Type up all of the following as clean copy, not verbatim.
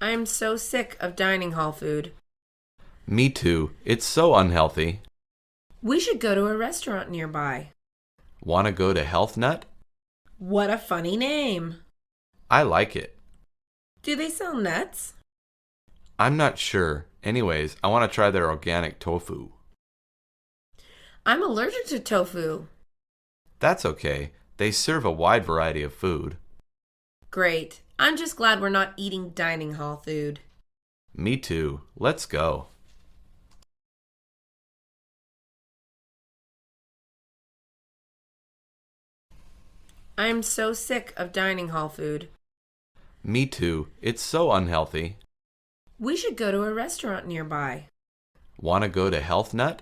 I'm so sick of dining hall food. Me too. It's so unhealthy. We should go to a restaurant nearby. Want to go to Health Nut? What a funny name. I like it. Do they sell nuts? I'm not sure. Anyways, I want to try their organic tofu. I'm allergic to tofu. That's okay. They serve a wide variety of food. Great. I'm just glad we're not eating dining hall food. Me too. Let's go. I'm so sick of dining hall food. Me too. It's so unhealthy. We should go to a restaurant nearby. Want to go to Health Nut?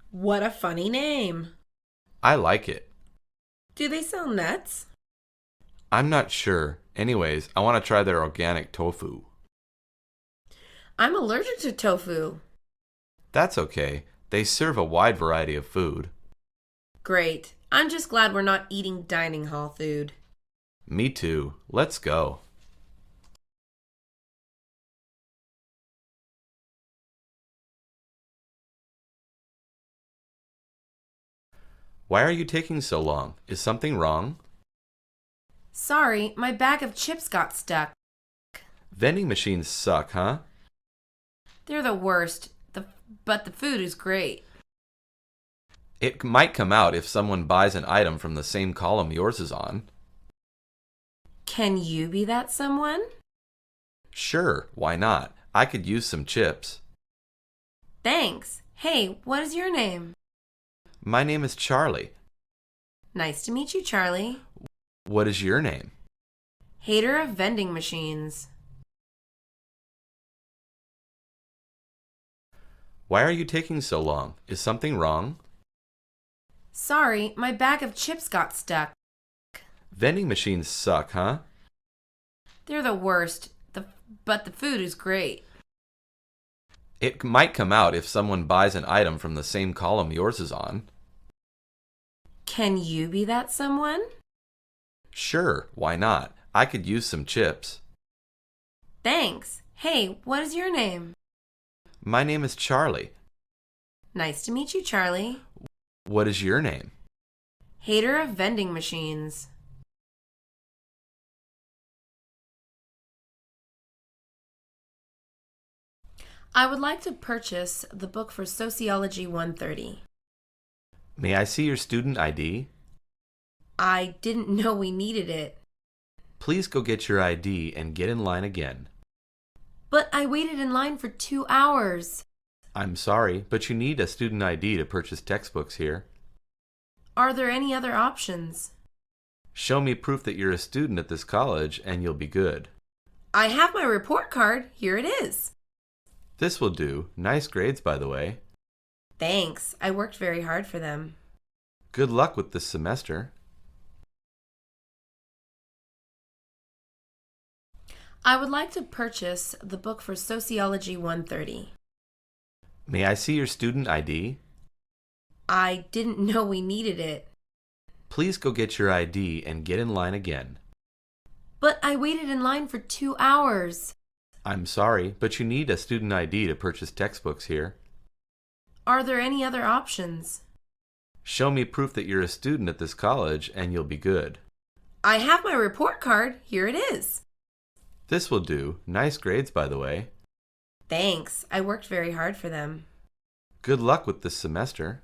What a funny name. I like it. Do they sell nuts? I'm not sure. Anyways, I want to try their organic tofu. I'm allergic to tofu. That's okay. They serve a wide variety of food. Great. I'm just glad we're not eating dining hall food. Me too. Let's go. Why are you taking so long? Is something wrong? Sorry, my bag of chips got stuck. Vending machines suck, huh? They're the worst, but the food is great. It might come out if someone buys an item from the same column yours is on. Can you be that someone? Sure, why not? I could use some chips. Thanks. Hey, what is your name? My name is Charlie. Nice to meet you, Charlie. What is your name? Hater of vending machines. Why are you taking so long? Is something wrong? Sorry, my bag of chips got stuck. Vending machines suck, huh? They're the worst, but the food is great. It might come out if someone buys an item from the same column yours is on. Can you be that someone? Sure, why not? I could use some chips. Thanks. Hey, what is your name? My name is Charlie. Nice to meet you, Charlie. What is your name? Hater of vending machines. I would like to purchase the book for Sociology 130. May I see your student ID? I didn't know we needed it. Please go get your ID and get in line again. But I waited in line for 2 hours. I'm sorry, but you need a student ID to purchase textbooks here. Are there any other options? Show me proof that you're a student at this college and you'll be good. I have my report card. Here it is. This will do. Nice grades, by the way. Thanks. I worked very hard for them. Good luck with this semester. I would like to purchase the book for Sociology 130. May I see your student ID? I didn't know we needed it. Please go get your ID and get in line again. But I waited in line for 2 hours. I'm sorry, but you need a student ID to purchase textbooks here. Are there any other options? Show me proof that you're a student at this college and you'll be good. I have my report card. Here it is. This will do. Nice grades, by the way. Thanks. I worked very hard for them. Good luck with this semester.